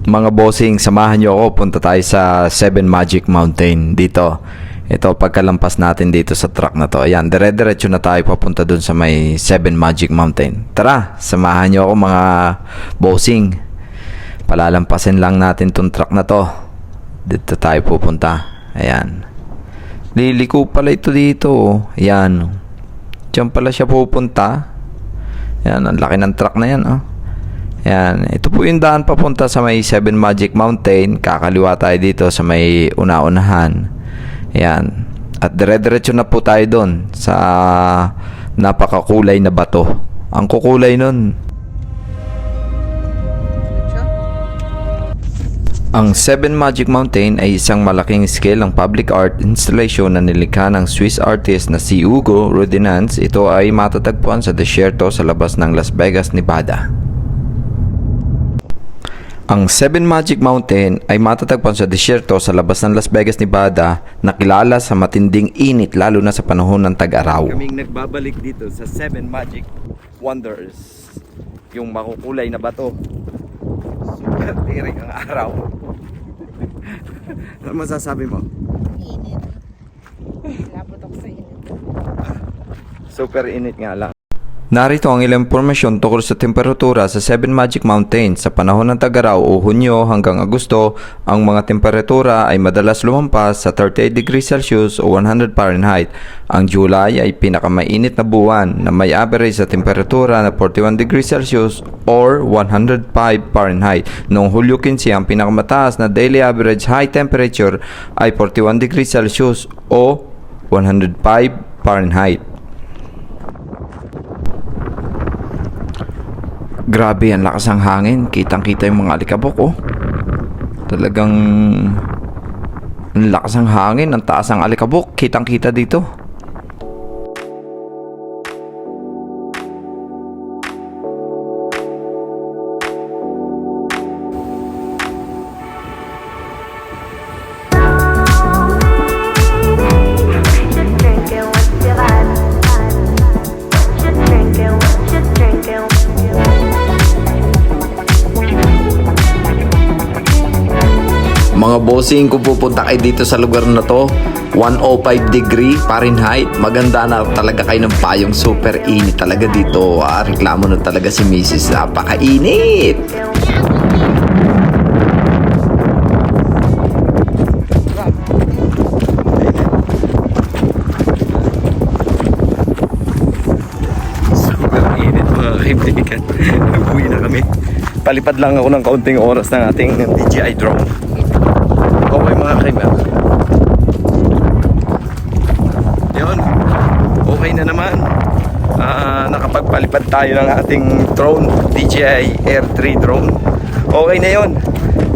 Mga bossing, samahan nyo ako. Punta tayo sa 7 Magic Mountain dito. Ito, pagkalampas natin dito sa truck na to. Ayan, dire-diretso na tayo papunta dun sa may 7 Magic Mountain. Tara, samahan nyo ako mga bossing. Palalampasin lang natin tong truck na to. Dito tayo pupunta. Ayan. Liliko pala ito dito. Ayan. Diyan pala siya pupunta. Ayan, ang laki ng truck na yan. Oh. Ayan, ito po yung daan papunta sa may 7 Magic Mountain. Kakaliwa tayo dito sa may una-unahan. Ayan. At dire-diretso na po tayo doon sa napakakulay na bato. Ang kukulay nun. Ang 7 Magic Mountain ay isang malaking scale ng public art installation na nilikha ng Swiss artist na si Hugo Rodinans. Ito ay matatagpuan sa desierto sa labas ng Las Vegas, Nevada. Ang 7 Magic Mountain ay matatagpuan sa desierto sa labas ng Las Vegas, Nevada na kilala sa matinding init lalo na sa panahon ng tag-araw. Kaming nagbabalik dito sa 7 Magic Wonders. Yung makukulay na bato. Super tirik ang araw. Ano masasabi mo? Init. Labot ako sa init. Super init nga lang. Narito ang ilang impormasyon tungkol sa temperatura sa 7 Magic Mountain. Sa panahon ng tag-araw o Hunyo hanggang Agosto, ang mga temperatura ay madalas lumampas sa 38 degrees Celsius o 100 Fahrenheit. Ang July ay pinakamainit na buwan na may average sa temperatura na 41 degrees Celsius or 105 Fahrenheit. Noong Hulyo 15, ang pinakamataas na daily average high temperature ay 41 degrees Celsius o 105 Fahrenheit. Grabe, ang lakas ng hangin. Kitang-kita yung mga alikabok, oh. Talagang ang lakas ng hangin, ang taas ng alikabok. Kitang-kita dito. Mga bossing, kung pupunta kayo dito sa lugar na to, 105 degree Fahrenheit. Maganda na talaga kayo ng payong, super init talaga dito. Reklamo na talaga si Mrs. Napakainit. Super init mga kaibigan. Uwi na kami. Palipad lang ako ng kaunting oras ng ating DJI drone. Okay mga kaibigan. Yun. Okay na naman. Nakapagpalipad tayo ng ating drone, DJI Air 3 drone. Okay na yun.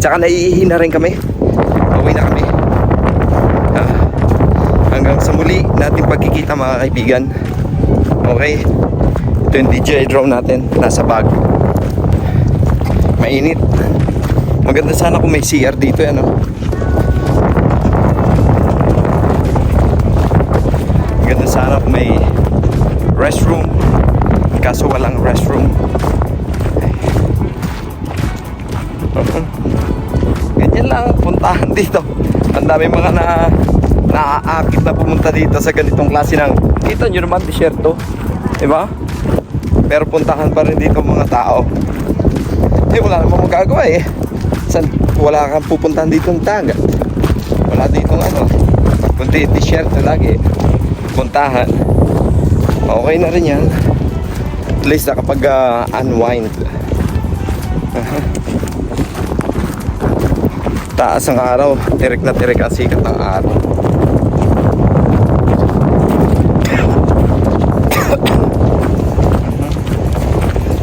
Tsaka naiihi na rin kami. Okay na kami. Hanggang sa muli nating pagkikita mga kaibigan. Okay. Ito yung DJI drone natin. Nasa bag. Mainit. Maganda sana kung may CR dito yan, oh. Maganda sana kung may restroom. Kaso walang restroom. Ganyan lang puntahan dito. Ang dami mga naaakit na pumunta dito sa ganitong klase ng, kita nyo naman, disyerto, diba? Pero puntahan pa rin dito mga tao. Wala namang magagawa eh. Wala kang pupuntahan dito ng taga. Wala dito kundi t-shirt lagi puntahan. Okay na rin yan. At least nakapag unwind. Taas ang araw. Tirik na tirik ang sikat ng araw.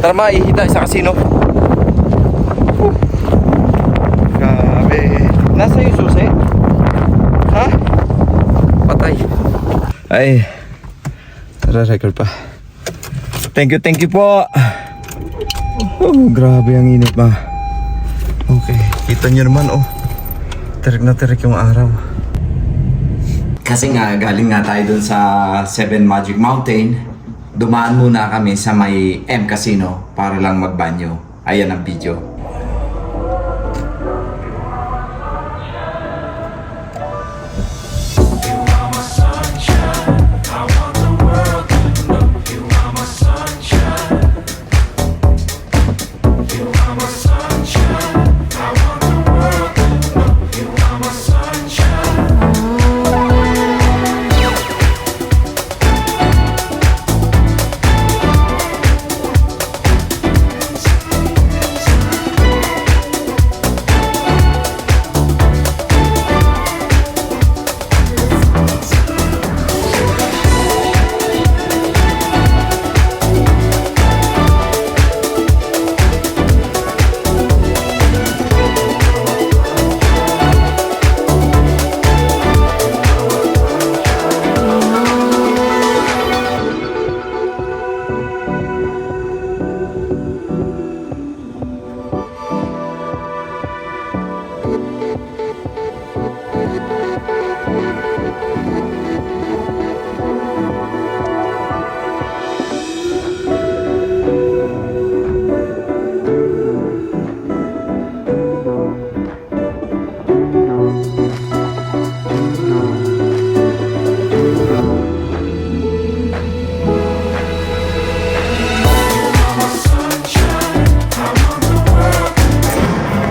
Tara maihita sa kasino. Nasa yung susi? Ha? Patay. Ay. Tara, record pa. Thank you po. Grabe ang init ba. Okay, kita nyo naman, oh. Tirik na tirik yung araw. Kasi nga, galing nga tayo dun sa 7 Magic Mountain. Dumaan muna kami sa may M Casino para lang magbanyo. Ayan ang video.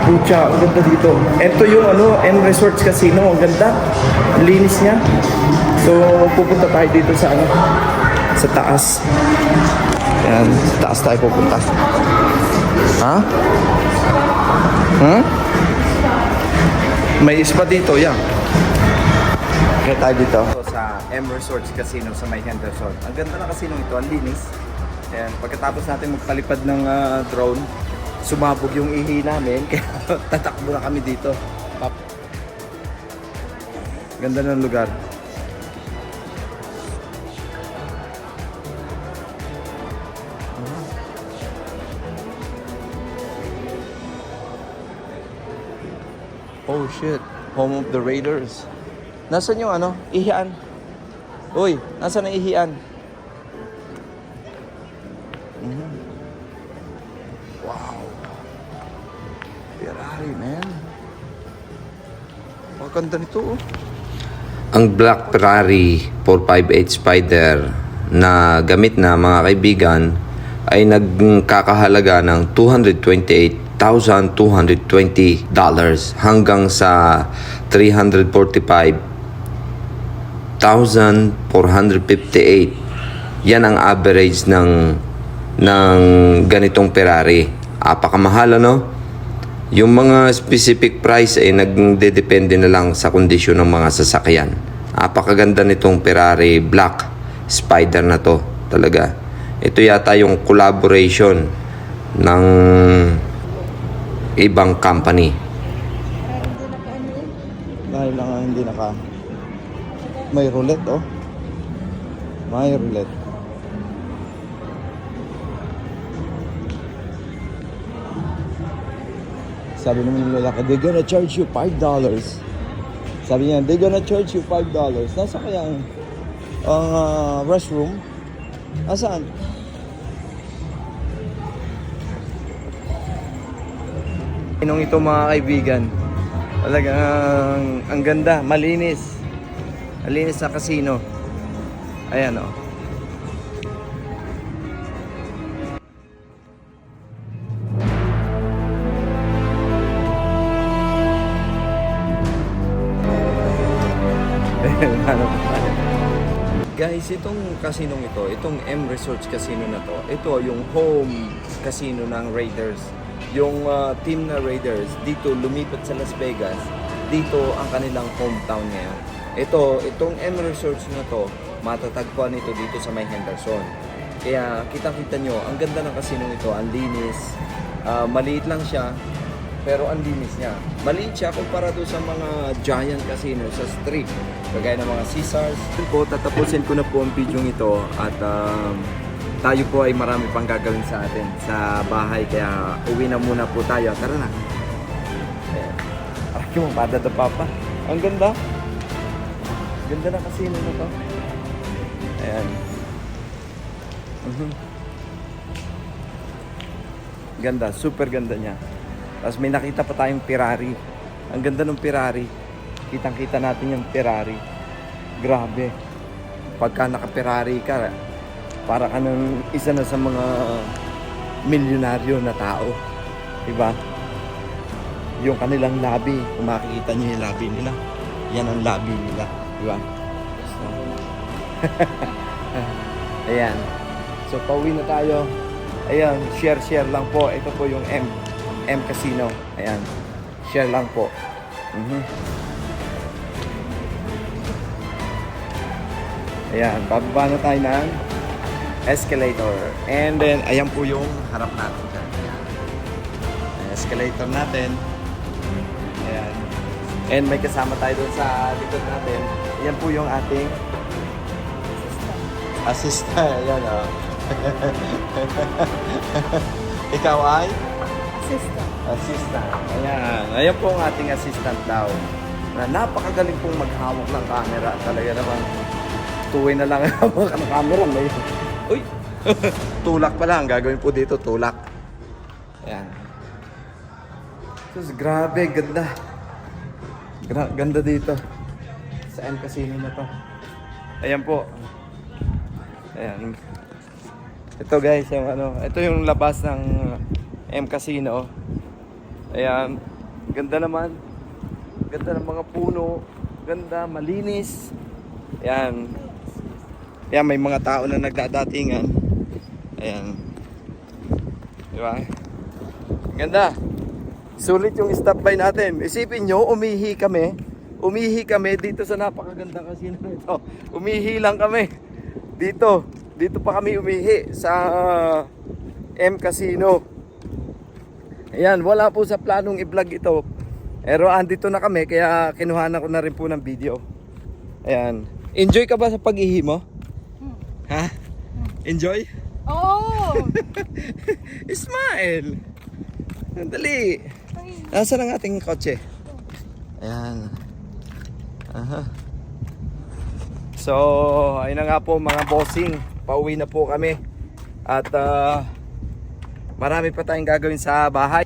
Pucha, ang ganda dito. Ito yung M Resorts Casino. Ang ganda. Ang linis niya. So, pupunta tayo dito sa sa taas. Ayan, sa taas tayo pupunta. Ha? May spa dito, yeah. Kaya tayo dito. Sa M Resorts Casino sa may Henderson. Ang ganda ng casino ito, ang linis. Ayan, pagkatapos natin magpalipad ng drone, sumabog yung ihi namin, kaya tatakbo na kami dito. Pop. Ganda ng lugar. Oh shit, home of the Raiders. Nasaan yung ihian? Uy, nasaan ang ihian? Wow. Ferrari, man. Ang ganda nito, oh. Ang Black Ferrari 458 Spider na gamit na mga kaibigan ay nagkakahalaga ng $228,220 hanggang sa $345,458. Yan ang average ng ganitong Ferrari. Apakamahal, ano? Yung mga specific price ay nagdedepende na lang sa kondisyon ng mga sasakyan. Apakaganda nitong Ferrari Black Spider na to, talaga. Ito yata yung collaboration ng ibang company. Dahil lang hindi naka... May roulette, oh. May roulette. Sabi naman ng lalaki, they're gonna charge you $5. Sabi niya, they're gonna charge you $5. Nasa kaya ang restroom? Nasaan? Inong ito mga kaibigan. Talagang ang ganda, malinis. Malinis na casino. Ayan, oh. Guys, itong casino ito, itong M Resorts Casino na to, ito yung home casino ng Raiders. Yung team na Raiders, dito lumipat sa Las Vegas, dito ang kanilang hometown ngayon. Itong M Resorts na to, matatagpuan ito dito sa may Henderson. Kaya kita-kita nyo, ang ganda ng casino ito, ang linis, maliit lang siya, pero ang linis niya. Maliit siya kumpara doon sa mga giant casino sa street, kagaya ng mga Caesars. Po, tatapusin ko na po ang video ito at tayo po ay marami pang gagawin sa atin sa bahay, kaya uwi na muna po tayo. Tara na. Ay, yung padadapa pa. Ang ganda. Ganda na casino na to. Ayan. Ganda, super ganda niya. Tapos may nakita pa tayong Ferrari. Ang ganda ng Ferrari. Kitang-kita natin yung Ferrari. Grabe. Pagka naka-Ferrari ka, para ka ng isa na sa mga milyonaryo na tao. Diba? Yung kanilang lobby, kung makikita nyo yung lobby nila, yan ang lobby nila. Diba? So, ayan. So, pauwi na tayo. Ayan, share lang po. Ito po yung M Casino. Ayan. Share lang po. Ayan, bababa na tayo ng escalator. And then, ayan po yung harap natin dyan. Ayan. Escalator natin. Ayan. And may kasama tayo dun sa likod natin. Ayan po yung ating assistant. Ayan, oh. Ikaw ay? Assistant. Ayan. Ayan po ang ating assistant daw. Na napakagaling pong maghawak ng camera. Talaga naman. Tuwin na lang ang hawak ng camera. May... Uy! Tulak pala. Ang gagawin po dito, tulak. Ayan. Sus, grabe. Ganda. Ganda dito. Sa M Casino na to. Ayan po. Ayan. Ito guys, yung ito yung labas ng M Casino. Ayan. Ganda naman. Ganda ng mga puno. Ganda, malinis. Ayan. Ayan, may mga tao na nagdadatingan. Ayan. Di ba? Ganda. Sulit yung stop by natin. Isipin nyo, umihi kami. Umihi kami dito sa napakagandang casino ito. Umihi lang kami. Dito. Dito pa kami umihi sa M Casino. Ayan, wala po sa planong i-vlog ito. Pero andito na kami, kaya kinuhanan ko na rin po ng video. Ayan. Enjoy ka ba sa pag-ihi mo? Ha? Enjoy? Oo! Smile! Dali! Nasaan ang ating kotse? Ayan. Aha. So, ayun na nga po mga bossing. Pauwi na po kami. At marami pa tayong gagawin sa bahay.